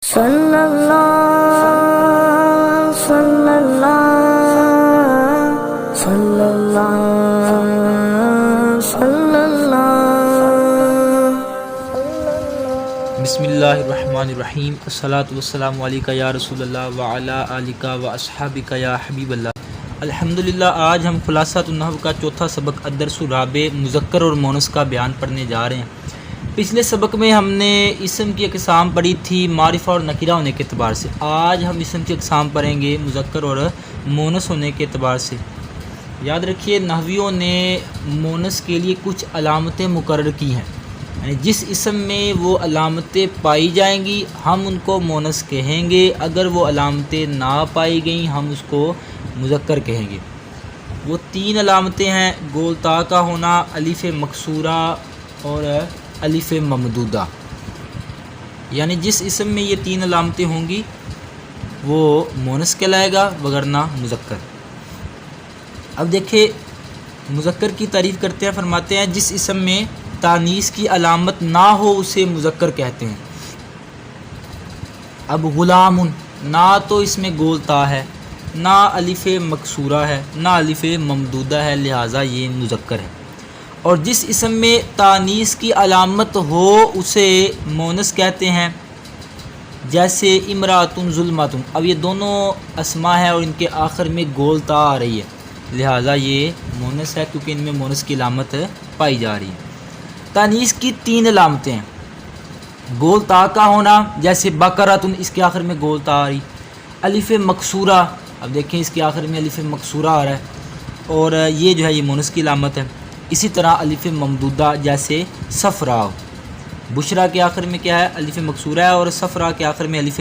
صلی اللہ صلی اللہ صلی اللہ صلی اللہ۔ بسم اللہ الرحمن الرحیم۔ الصلاۃ والسلام علیکہ یا رسول اللہ وعلی آلک و اصحابک یا حبیب اللہ۔ الحمدللہ آج ہم خلاصۃ النحو کا چوتھا سبق الدرس الرابع مذکر اور مؤنث کا بیان پڑھنے جا رہے ہیں۔ پچھلے سبق میں ہم نے اسم کی اقسام پڑھی تھی معرفہ اور نکرہ ہونے کے اعتبار سے۔ آج ہم اسم کی اقسام پڑھیں گے مذکر اور مؤنث ہونے کے اعتبار سے۔ یاد رکھیے نحویوں نے مؤنث کے لیے کچھ علامتیں مقرر کی ہیں، یعنی جس اسم میں وہ علامتیں پائی جائیں گی ہم ان کو مؤنث کہیں گے، اگر وہ علامتیں نہ پائی گئیں ہم اس کو مذکر کہیں گے۔ وہ تین علامتیں ہیں: گول تا کا ہونا، الف مکسورہ اور الف ممدودہ، یعنی جس اسم میں یہ تین علامتیں ہوں گی وہ مؤنث کہلائے گا وگرنہ مذکر۔ اب دیکھیں مذکر کی تعریف کرتے ہیں، فرماتے ہیں جس اسم میں تانیث کی علامت نہ ہو اسے مذکر کہتے ہیں۔ اب غلام، نہ تو اس میں گول تا ہے، نہ الف مکسورہ ہے، نہ الف ممدودہ ہے، لہٰذا یہ مذکر ہے۔ اور جس اسم میں تانیث کی علامت ہو اسے مؤنث کہتے ہیں، جیسے امراتن ظلماتن۔ اب یہ دونوں اسماء ہیں اور ان کے آخر میں گول تا آ رہی ہے، لہٰذا یہ مؤنث ہے کیونکہ ان میں مؤنث کی علامت پائی جا رہی ہے۔ تانیث کی تین علامتیں ہیں: گول تا کا ہونا، جیسے بقرۃن، اس کے آخر میں گول تا آ رہی، الف مکسورہ، اب دیکھیں اس کے آخر میں الف مکسورہ آ رہا ہے اور یہ جو ہے یہ مؤنث کی علامت ہے۔ اسی طرح الف ممدودہ، جیسے صفرا، بشرا کے آخر میں کیا ہے؟ الف مکسورہ ہے، اور صفرا کے آخر میں الف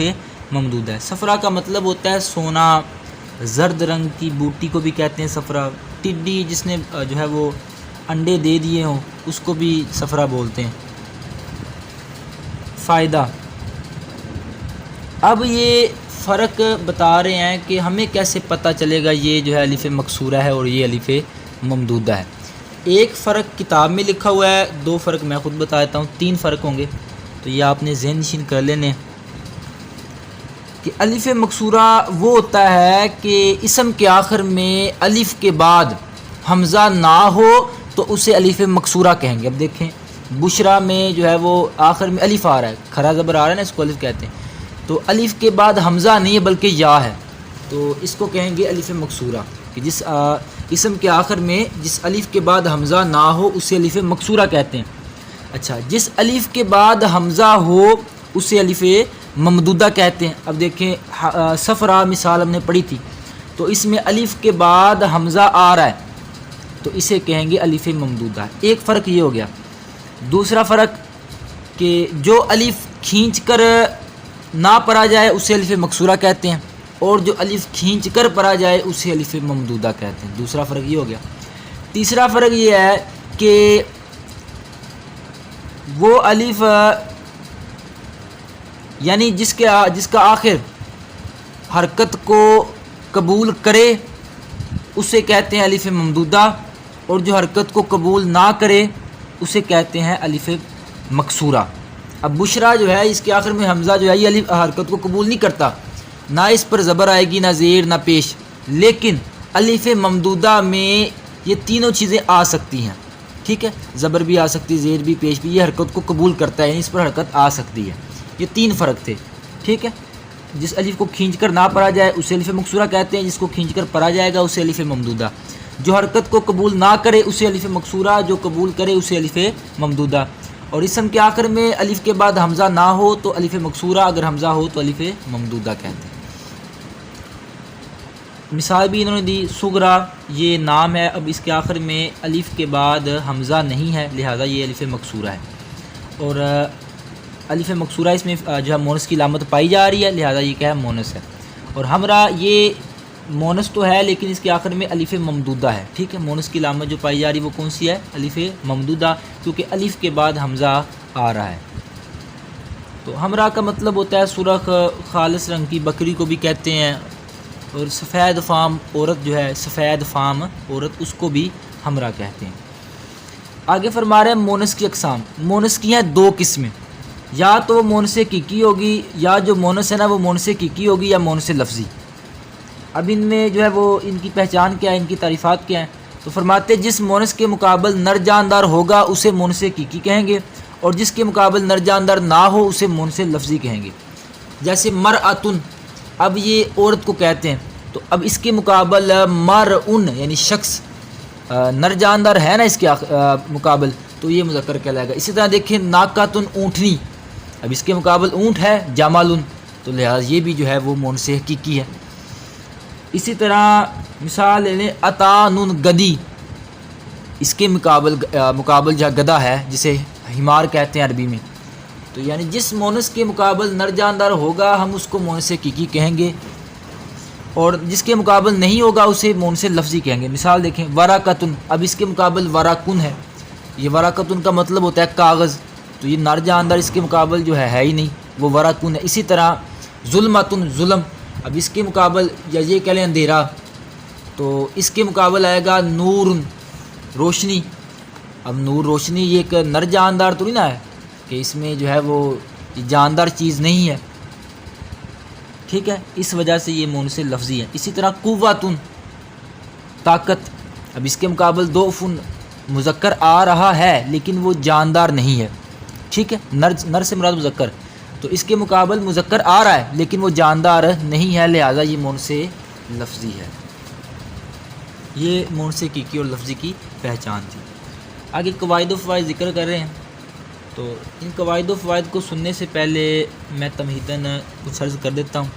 ممدودہ ہے۔ صفرا کا مطلب ہوتا ہے سونا، زرد رنگ کی بوٹی کو بھی کہتے ہیں صفرا۔ ٹڈی جس نے جو ہے وہ انڈے دے دیے ہوں اس کو بھی صفرا بولتے ہیں۔ فائدہ، اب یہ فرق بتا رہے ہیں کہ ہمیں کیسے پتہ چلے گا یہ جو ہے الف مکسورہ ہے اور یہ الف ممدودہ ہے۔ ایک فرق کتاب میں لکھا ہوا ہے، دو فرق میں خود بتا دیتا ہوں، تین فرق ہوں گے تو یہ آپ نے ذہن نشین کر لینے کہ الف مکسورہ وہ ہوتا ہے کہ اسم کے آخر میں الف کے بعد حمزہ نہ ہو تو اسے الف مکسورہ کہیں گے۔ اب دیکھیں بشرا میں جو ہے وہ آخر میں الف آ رہا ہے، کھڑا زبر آ رہا ہے نا، اس کو الف کہتے ہیں، تو الف کے بعد حمزہ نہیں ہے بلکہ یا ہے، تو اس کو کہیں گے الف مکسورہ، کہ جس اسم کے آخر میں جس الف کے بعد حمزہ نہ ہو اسے الف مکسورہ کہتے ہیں۔ اچھا، جس الف کے بعد حمزہ ہو اسے الف ممدودہ کہتے ہیں۔ اب دیکھیں صفرا مثال ہم نے پڑھی تھی، تو اس میں الف کے بعد حمزہ آ رہا ہے تو اسے کہیں گے الف ممدودہ۔ ایک فرق یہ ہو گیا۔ دوسرا فرق کہ جو الف کھینچ کر نہ پڑھا جائے اسے الف مکسورہ کہتے ہیں، اور جو الف کھینچ کر پڑھا جائے اسے الف ممدودہ کہتے ہیں۔ دوسرا فرق یہ ہو گیا۔ تیسرا فرق یہ ہے کہ وہ الف یعنی جس کا آخر حرکت کو قبول کرے اسے کہتے ہیں الف ممدودہ، اور جو حرکت کو قبول نہ کرے اسے کہتے ہیں الف مکسورہ۔ اب بشرا جو ہے اس کے آخر میں حمزہ جو ہے یہ الف حرکت کو قبول نہیں کرتا، نہ اس پر زبر آئے گی، نہ زیر، نہ پیش، لیکن الف ممدودہ میں یہ تینوں چیزیں آ سکتی ہیں، ٹھیک ہے، زبر بھی آ سکتی ہے، زیر بھی، پیش بھی، یہ حرکت کو قبول کرتا ہے، یعنی اس پر حرکت آ سکتی ہے۔ یہ تین فرق تھے، ٹھیک ہے۔ جس الف کو کھینچ کر نہ پڑھا جائے اسے الف مکسورہ کہتے ہیں، جس کو کھینچ کر پڑھا جائے گا اسے الف ممدودہ۔ جو حرکت کو قبول نہ کرے اسے الف مکسورہ، جو قبول کرے اسے الف ممدودہ۔ اور اسم کے آخر میں الف کے بعد حمزہ نہ ہو تو الف مکسورہ، اگر حمزہ ہو تو الف ممدودہ کہتے ہیں۔ مثال بھی انہوں نے دی، صغرا یہ نام ہے، اب اس کے آخر میں الف کے بعد حمزہ نہیں ہے لہذا یہ الف مکسورہ ہے، اور الف مکسورہ اس میں جو ہے مؤنث کی علامت پائی جا رہی ہے لہذا یہ کیا ہے؟ مؤنث ہے۔ اور ہمرا یہ مؤنث تو ہے لیکن اس کے آخر میں الف ممدودہ ہے، ٹھیک ہے، مؤنث کی علامت جو پائی جا رہی ہے وہ کون سی ہے؟ الف ممدودہ، کیونکہ الف کے بعد حمزہ آ رہا ہے۔ تو ہمرا کا مطلب ہوتا ہے سرخ خالص رنگ کی بکری کو بھی کہتے ہیں، اور سفید فام عورت جو ہے، سفید فام عورت، اس کو بھی ہمرا کہتے ہیں۔ آگے فرما رہے ہیں مؤنث کی اقسام۔ مؤنث کی ہیں دو قسمیں، یا تو وہ مونس حقیقی ہوگی، یا جو مونس ہے نا وہ مونس حقیقی ہوگی یا مونس لفظی۔ اب ان میں جو ہے وہ ان کی پہچان کیا ہے، ان کی تعریفات کیا ہیں؟ تو فرماتے جس مونس کے مقابل نر جاندار ہوگا اسے مونس حقیقی کہیں گے، اور جس کے مقابل نر جاندار نہ ہو اسے مونس لفظی کہیں گے۔ جیسے مرأتن، اب یہ عورت کو کہتے ہیں، تو اب اس کے مقابل مرءن یعنی شخص نر جاندار ہے نا اس کے مقابل، تو یہ مذکر کہلائے گا۔ اسی طرح دیکھیں ناقاتن اونٹنی، اب اس کے مقابل اونٹ ہے جمالن، تو لہذا یہ بھی جو ہے وہ مونس حقیقی ہے۔ اسی طرح مثال لے لیں اتانن گدی، اس کے مقابل جو گدھا ہے جسے حمار کہتے ہیں عربی میں، تو یعنی جس مونس کے مقابل نر جاندار ہوگا ہم اس کو مونس حقیقی کہیں گے، اور جس کے مقابل نہیں ہوگا اسے مونس لفظی کہیں گے۔ مثال دیکھیں ورقتن، اب اس کے مقابل ورقن ہے، یہ ورقتن کا مطلب ہوتا ہے کاغذ، تو یہ نر جاندار اس کے مقابل جو ہے ہی نہیں، وہ ورقن ہے۔ اسی طرح ظلمتن ظلم، اب اس کے مقابل یا یہ کہہ لیں اندھیرا، تو اس کے مقابل آئے گا نور روشنی۔ اب نور روشنی یہ ایک نر جاندار تو نہیں نا ہے کہ اس میں جو ہے وہ جاندار چیز نہیں ہے، ٹھیک ہے، اس وجہ سے یہ مونس لفظی ہے۔ اسی طرح قوتن طاقت، اب اس کے مقابل ضعفن مذکر آ رہا ہے لیکن وہ جاندار نہیں ہے، ٹھیک ہے، نر سے مراد مذکر، تو اس کے مقابل مذکر آ رہا ہے لیکن وہ جاندار نہیں ہے، لہذا یہ مونس لفظی ہے۔ یہ مونس حقیقی اور لفظی کی پہچان تھی۔ آگے قواعد و فوائد ذکر کر رہے ہیں، تو ان قواعد و فوائد کو سننے سے پہلے میں تمہیداً کچھ عرض کر دیتا ہوں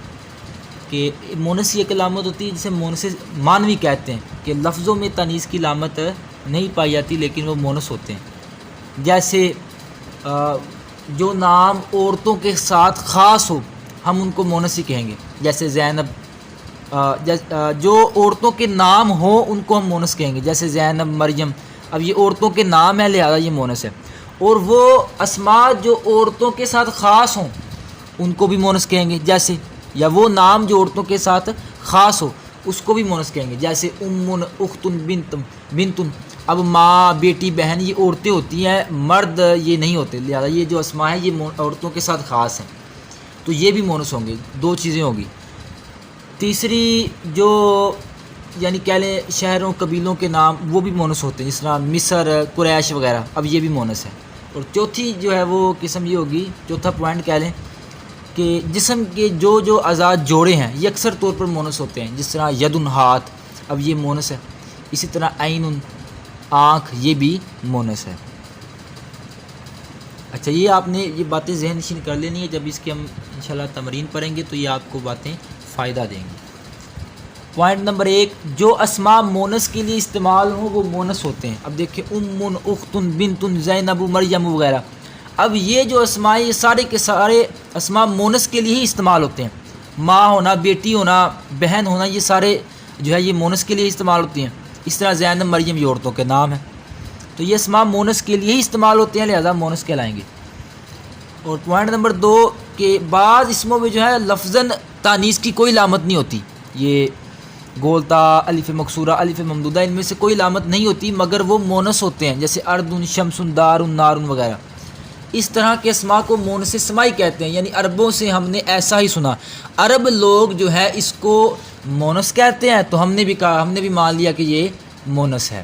کہ مونس یہ علامت ہوتی ہے جسے مونس مانوی کہتے ہیں، کہ لفظوں میں تانیث کی علامت نہیں پائی جاتی لیکن وہ مونس ہوتے ہیں۔ جیسے جو نام عورتوں کے ساتھ خاص ہو ہم ان کو مونس ہی کہیں گے، جیسے زینب، جو عورتوں کے نام ہوں ان کو ہم مونس کہیں گے، جیسے زینب، مریم، اب یہ عورتوں کے نام ہے لہذا یہ مونس ہے۔ اور وہ اسماء جو عورتوں کے ساتھ خاص ہوں ان کو بھی مونس کہیں گے، جیسے یا وہ نام جو عورتوں کے ساتھ خاص ہو اس کو بھی مونس کہیں گے، جیسے امن، اختن، بنتن۔ اب ماں، بیٹی، بہن یہ عورتیں ہوتی ہیں، مرد یہ نہیں ہوتے، لہذا یہ جو اسماء ہیں یہ عورتوں کے ساتھ خاص ہیں، تو یہ بھی مونس ہوں گے۔ دو چیزیں ہوگی۔ تیسری جو یعنی کہہ لیں شہروں قبیلوں کے نام وہ بھی مونس ہوتے ہیں، جس طرح مصر، قریش وغیرہ، اب یہ بھی مونس ہے۔ اور چوتھی جو ہے وہ قسم یہ ہوگی، چوتھا پوائنٹ کہہ لیں کہ جسم کے جو اعضاء جوڑے ہیں یہ اکثر طور پر مونس ہوتے ہیں، جس طرح یدن ہاتھ، اب یہ مونس ہے۔ اسی طرح عین آنکھ، یہ بھی مونس ہے۔ اچھا، یہ آپ نے یہ باتیں ذہن نشین کر لینی ہے، جب اس کی ہم انشاءاللہ تمرین پڑھیں گے تو یہ آپ کو باتیں فائدہ دیں گی۔ پوائنٹ نمبر 1، جو اسماء مونس کے لیے استعمال ہوں وہ مونس ہوتے ہیں۔ اب دیکھیں امن، اختن، بنتن، زینب، مریم وغیرہ، اب یہ جو اسماء یہ سارے کے سارے اسماء مونس کے لیے ہی استعمال ہوتے ہیں۔ ماں ہونا، بیٹی ہونا، بہن ہونا، یہ سارے جو ہے یہ مونس کے لیے استعمال ہوتی ہیں۔ اس طرح زینب، مریم یہ عورتوں کے نام ہیں، تو یہ اسماء مونس کے لیے ہی استعمال ہوتے ہیں، لہذا مونس کہلائیں گے۔ اور پوائنٹ نمبر 2 کہ بعض اسموں میں جو ہے لفظاً تانیث کی کوئی علامت نہیں ہوتی، یہ گولتا، الف مکسورہ، الف ممدودہ، ان میں سے کوئی علامت نہیں ہوتی مگر وہ مونس ہوتے ہیں، جیسے اردن، شمسن، دارن، نارن وغیرہ۔ اس طرح کے اسماء کو مونس سمائی کہتے ہیں، یعنی عربوں سے ہم نے ایسا ہی سنا، عرب لوگ جو ہے اس کو مونس کہتے ہیں تو ہم نے بھی کہا، ہم نے بھی مان لیا کہ یہ مونس ہے۔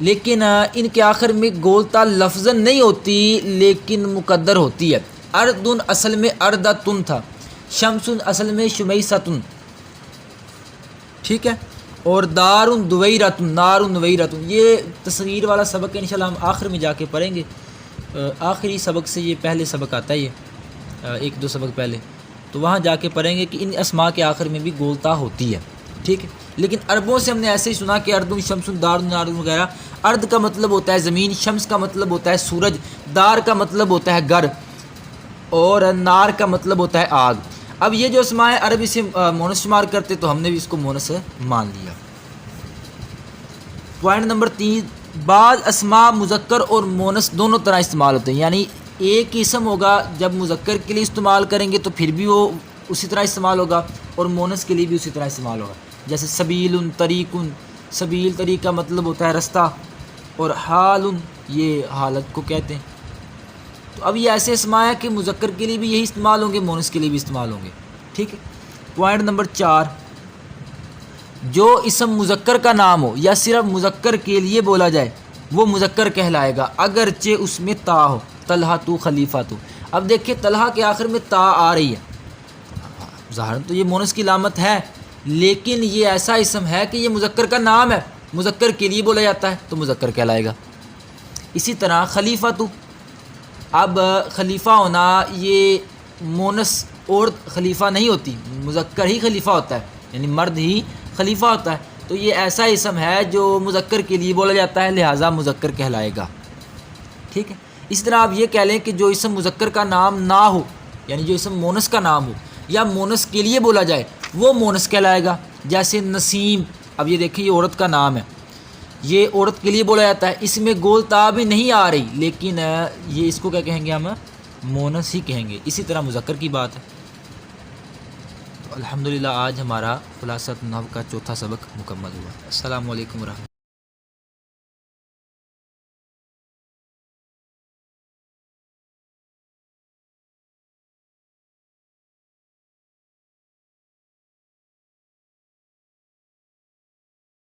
لیکن ان کے آخر میں گولتا لفظاً نہیں ہوتی لیکن مقدر ہوتی ہے۔ اردن اصل میں اردتن تھا، شمسن اصل میں شمیستن، ٹھیک ہے، اور دارن دویرتن، نارن نویرتن۔ یہ تصویر والا سبق ہے، انشاءاللہ ہم آخر میں جا کے پڑھیں گے، آخری سبق سے یہ پہلے سبق آتا ہے، یہ 1-2 سبق پہلے، تو وہاں جا کے پڑھیں گے کہ ان اسماء کے آخر میں بھی گولتا ہوتی ہے، ٹھیک ہے۔ لیکن عربوں سے ہم نے ایسے ہی سنا کہ اردن، شمسن، دارن، نارن وغیرہ۔ ارد کا مطلب ہوتا ہے زمین، شمس کا مطلب ہوتا ہے سورج، دار کا مطلب ہوتا ہے گھر، اور نار کا مطلب ہوتا ہے آگ۔ اب یہ جو اسماء ہیں عرب اسے مونس شمار کرتے تو ہم نے بھی اس کو مونس مان لیا۔ پوائنٹ نمبر 3، بعض اسماء مذکر اور مونس دونوں طرح استعمال ہوتے ہیں، یعنی ایک اسم ہوگا جب مذکر کے لیے استعمال کریں گے تو پھر بھی وہ اسی طرح استعمال ہوگا، اور مونس کے لیے بھی اسی طرح استعمال ہوگا، جیسے سبیل، طریق۔ سبیل طریق کا مطلب ہوتا ہے رستہ، اور حال یہ حالت کو کہتے ہیں۔ تو اب یہ ایسے اسماء ہے کہ مذکر کے لیے بھی یہی استعمال ہوں گے، مونس کے لیے بھی استعمال ہوں گے، ٹھیک ہے۔ پوائنٹ نمبر 4، جو اسم مذکر کا نام ہو یا صرف مذکر کے لیے بولا جائے وہ مذکر کہلائے گا اگرچہ اس میں تا ہو، طلحہ تو، خلیفہ تو۔ اب دیکھیں طلحہ کے آخر میں تا آ رہی ہے، ظاہر تو یہ مونس کی علامت ہے، لیکن یہ ایسا اسم ہے کہ یہ مذکر کا نام ہے، مذکر کے لیے بولا جاتا ہے تو مذکر کہلائے گا۔ اسی طرح خلیفہ تو، اب خلیفہ ہونا یہ مونس عورت خلیفہ نہیں ہوتی، مذکر ہی خلیفہ ہوتا ہے، یعنی مرد ہی خلیفہ ہوتا ہے، تو یہ ایسا اسم ہے جو مذکر کے لیے بولا جاتا ہے، لہٰذا مذکر کہلائے گا، ٹھیک ہے۔ اس طرح آپ یہ کہہ لیں کہ جو اسم مذکر کا نام نہ ہو، یعنی جو اسم مونس کا نام ہو یا مونس کے لیے بولا جائے وہ مونس کہلائے گا، جیسے نسیم۔ اب یہ دیکھیں یہ عورت کا نام ہے، یہ عورت کے لیے بولا جاتا ہے، اس میں گول تا بھی نہیں آ رہی، لیکن یہ اس کو کیا کہیں گے ہم؟ مونس ہی کہیں گے۔ اسی طرح مذکر کی بات ہے۔ تو الحمدللہ آج ہمارا خلاصۃ النحو کا چوتھا سبق مکمل ہوا۔ السلام علیکم ورحمۃ اللہ۔